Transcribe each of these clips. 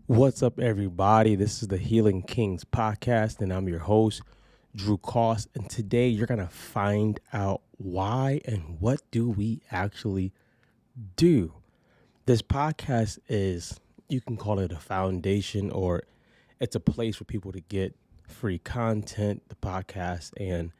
What's up, everybody? This is the Healing Kings podcast, and I'm your host, Drew Koss. And today you're going to find out why and what do we actually do. This podcast is, you can call it a foundation, or it's a place for people to get free content, the podcast, and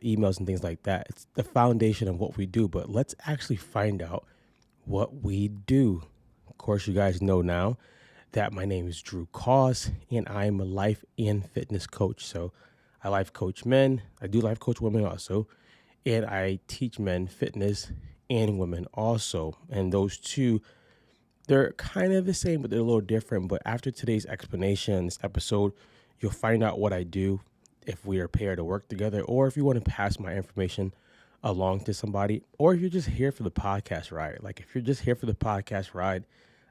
emails and things like that. It's the foundation of what we do, but let's actually find out what we do. Of course, you guys know now that my name is Drew Koss, and I am a life and fitness coach. So I life coach men, I do life coach women also, and I teach men fitness and women also. And those two, they're kind of the same, but they're a little different. But after today's explanation, this episode, you'll find out what I do, if we are paired to work together, or if you want to pass my information along to somebody, or if you're just here for the podcast ride. Like if you're just here for the podcast ride,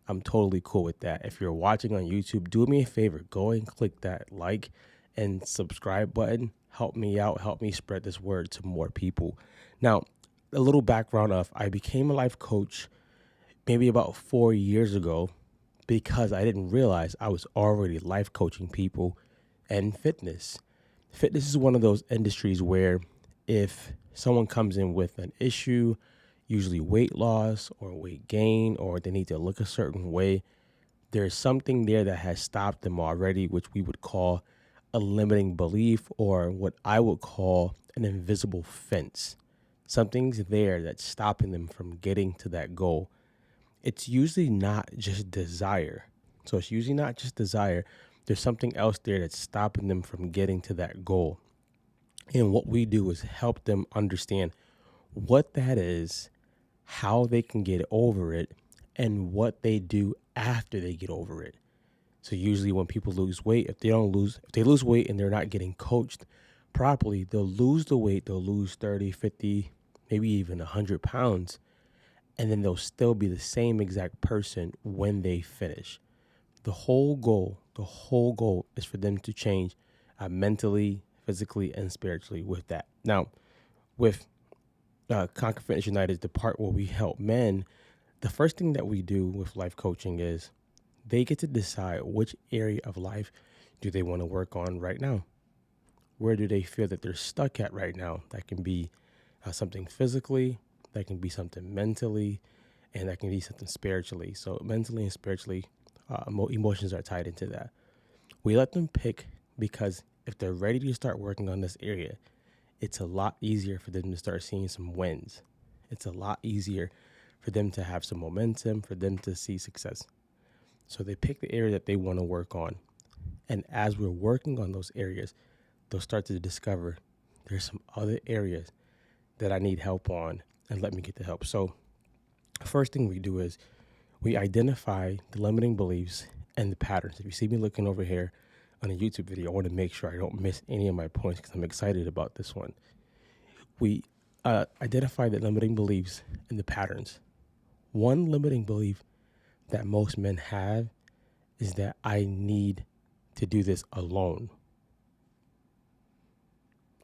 I'm totally cool with that. If you're watching on YouTube, do me a favor, go and click that like and subscribe button. Help me out, help me spread this word to more people. Now, a little background of I became a life coach maybe about 4 years ago because I didn't realize I was already life coaching people and fitness. Fitness is one of those industries where if someone comes in with an issue, usually weight loss or weight gain, or they need to look a certain way, there's something there that has stopped them already, which we would call a limiting belief, or what I would call an invisible fence. Something's there that's stopping them from getting to that goal. It's usually not just desire. So it's usually not just desire. There's something else there that's stopping them from getting to that goal. And what we do is help them understand what that is, how they can get over it, and what they do after they get over it. So usually when people lose weight, if they lose weight and they're not getting coached properly, they'll lose the weight, they'll lose 30, 50, maybe even 100 pounds, and then they'll still be the same exact person when they finish. The whole goal is for them to change mentally, physically, and spiritually with that. Now, with Conquer Fitness United, the part where we help men, the first thing that we do with life coaching is they get to decide which area of life do they want to work on right now. Where do they feel that they're stuck at right now? That can be something physically, that can be something mentally, and that can be something spiritually. So mentally and spiritually, emotions are tied into that. We let them pick because if they're ready to start working on this area, it's a lot easier for them to start seeing some wins. It's a lot easier for them to have some momentum, for them to see success. So they pick the area that they want to work on. And as we're working on those areas, they'll start to discover there's some other areas that I need help on, and let me get the help. So first thing we do is we identify the limiting beliefs and the patterns. If you see me looking over here on a YouTube video, I want to make sure I don't miss any of my points because I'm excited about this one. We identify the limiting beliefs and the patterns. One limiting belief that most men have is that I need to do this alone.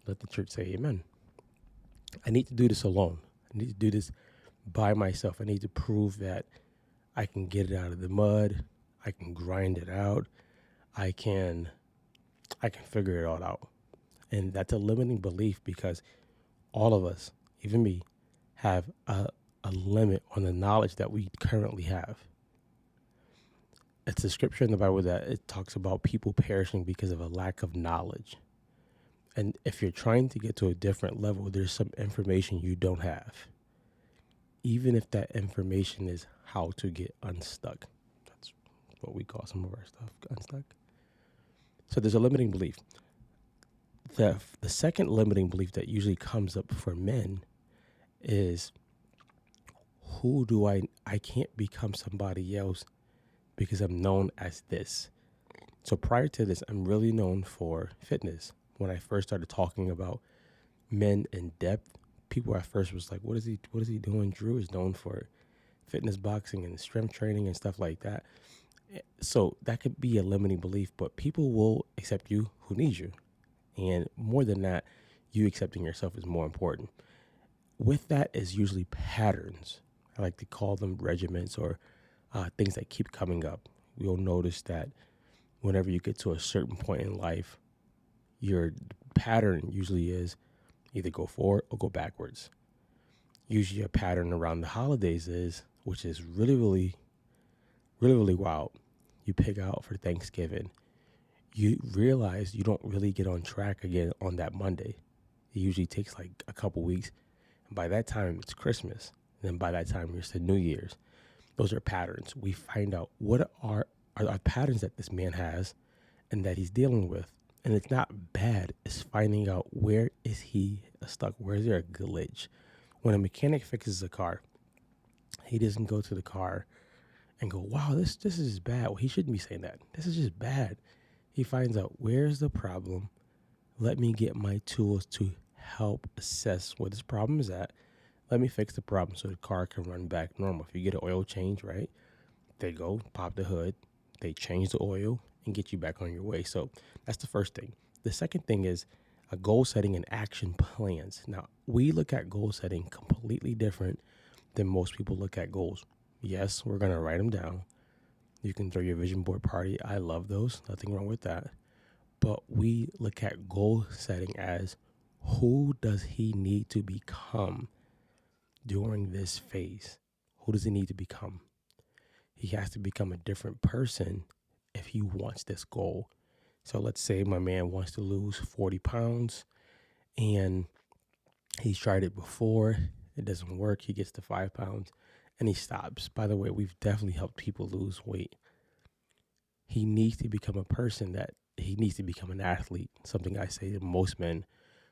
Let the church say amen. I need to do this alone. I need to do this by myself. I need to prove that I can get it out of the mud. I can grind it out. I can figure it all out. And that's a limiting belief because all of us, even me, have a limit on the knowledge that we currently have. It's a scripture in the Bible that it talks about people perishing because of a lack of knowledge. And if you're trying to get to a different level, there's some information you don't have. Even if that information is how to get unstuck. That's what we call some of our stuff, unstuck. So there's a limiting belief. The second limiting belief that usually comes up for men is, I can't become somebody else because I'm known as this. So prior to this, I'm really known for fitness. When I first started talking about men in depth, people at first was like, what is he doing? Drew is known for fitness, boxing, and strength training and stuff like that. So that could be a limiting belief, but people will accept you who need you. And more than that, you accepting yourself is more important. With that is usually patterns. I like to call them regiments or things that keep coming up. you'll notice that whenever you get to a certain point in life, your pattern usually is either go forward or go backwards. Usually a pattern around the holidays is, which is really wild. You pick out for Thanksgiving. You realize you don't really get on track again on that Monday. It usually takes like a couple weeks. And by that time, it's Christmas. And then by that time, it's the New Year's. Those are patterns. We find out what are patterns that this man has and that he's dealing with. And it's not bad. It's finding out where is he stuck? Where is there a glitch? When a mechanic fixes a car, he doesn't go to the car and go, wow, this is bad. Well, he shouldn't be saying that. This is just bad. He finds out where's the problem. Let me get my tools to help assess where this problem is at. Let me fix the problem so the car can run back normal. If you get an oil change, right, they go pop the hood, they change the oil and get you back on your way. So that's the first thing. The second thing is a goal setting and action plans. Now, we look at goal setting completely different than most people look at goals. Yes, we're going to write them down. You can throw your vision board party. I love those. Nothing wrong with that. But we look at goal setting as who does he need to become during this phase? Who does he need to become? He has to become a different person if he wants this goal. So let's say my man wants to lose 40 pounds and he's tried it before. It doesn't work. He gets to 5 pounds and he stops. By the way, we've definitely helped people lose weight. He needs to become a person that he needs to become an athlete. Something I say to most men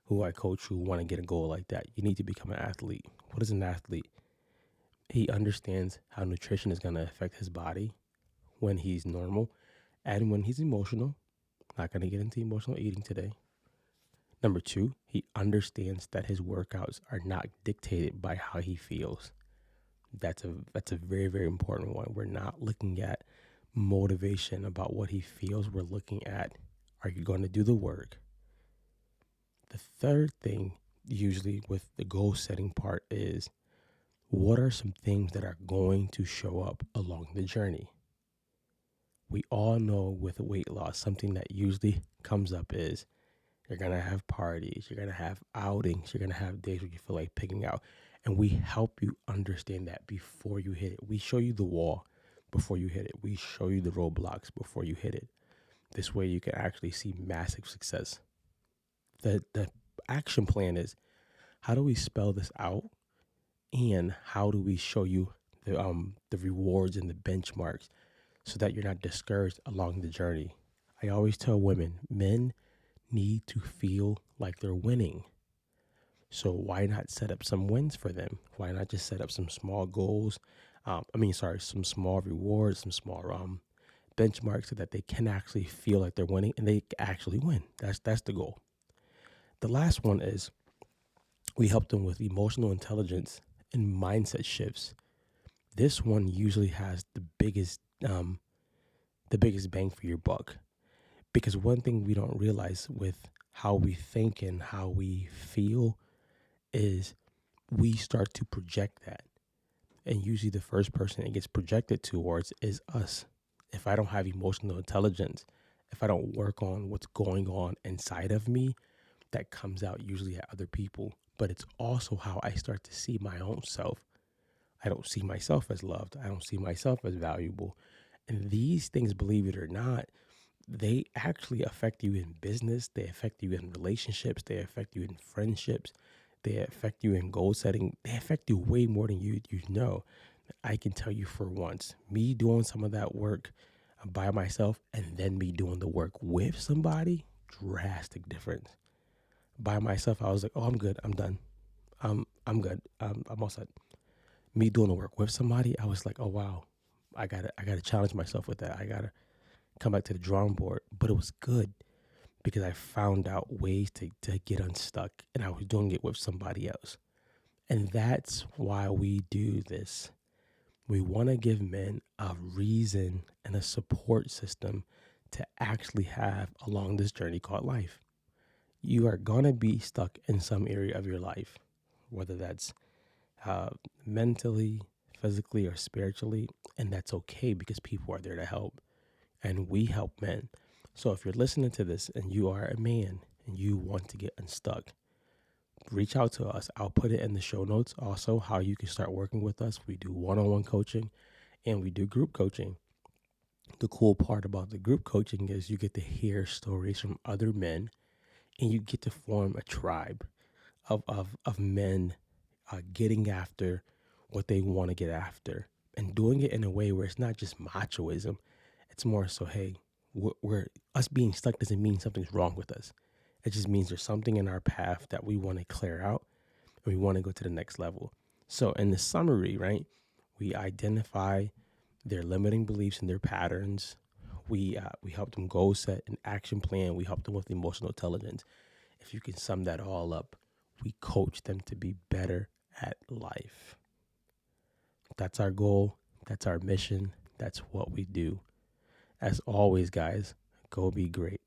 who I coach who want to get a goal like that. You need to become an athlete. What is an athlete? He understands how nutrition is going to affect his body when he's normal and when he's emotional. Not going to get into emotional eating today. Number two, he understands that his workouts are not dictated by how he feels. That's a very, very important one. We're not looking at motivation about what he feels. We're looking at, are you going to do the work? The third thing, usually with the goal setting part, is what are some things that are going to show up along the journey? We all know with weight loss, something that usually comes up is you're going to have parties, you're going to have outings, you're going to have days where you feel like picking out. And we help you understand that before you hit it. We show you the wall before you hit it. We show you the roadblocks before you hit it. This way you can actually see massive success. The action plan is, how do we spell this out? And how do we show you the rewards and the benchmarks so that you're not discouraged along the journey? I always tell women, men need to feel like they're winning. So why not set up some wins for them? Why not just set up some small goals? Some small rewards, some small benchmarks so that they can actually feel like they're winning and they actually win. That's the goal. The last one is we help them with emotional intelligence and mindset shifts. This one usually has the biggest bang for your buck, because one thing we don't realize with how we think and how we feel is we start to project that. And usually the first person it gets projected towards is us. If I don't have emotional intelligence, if I don't work on what's going on inside of me, that comes out usually at other people. But it's also how I start to see my own self. I don't see myself as loved. I don't see myself as valuable. And these things, believe it or not, they actually affect you in business. They affect you in relationships. They affect you in friendships. They affect you in goal setting. They affect you way more than you know. I can tell you for once, me doing some of that work by myself and then me doing the work with somebody, drastic difference. By myself, I was like, oh, I'm good. I'm done. I'm good. I'm all set. Me doing the work with somebody, I was like, oh, wow. I gotta challenge myself with that. I gotta come back to the drawing board. But it was good because I found out ways to get unstuck, and I was doing it with somebody else. And that's why we do this. We want to give men a reason and a support system to actually have along this journey called life. You are going to be stuck in some area of your life, whether that's mentally, physically, or spiritually. And that's okay because people are there to help. and we help men. So if you're listening to this and you are a man and you want to get unstuck, reach out to us. I'll put it in the show notes also how you can start working with us. We do one-on-one coaching and we do group coaching. The cool part about the group coaching is you get to hear stories from other men and you get to form a tribe of men getting after what they want to get after and doing it in a way where it's not just machoism. It's more so, hey, we're us being stuck doesn't mean something's wrong with us. It just means there's something in our path that we want to clear out and we want to go to the next level. So in the summary, right, we identify their limiting beliefs and their patterns. We help them goal set an action plan. We help them with emotional intelligence. If you can sum that all up, we coach them to be better at life. That's our goal. That's our mission. That's what we do. As always, guys, go be great.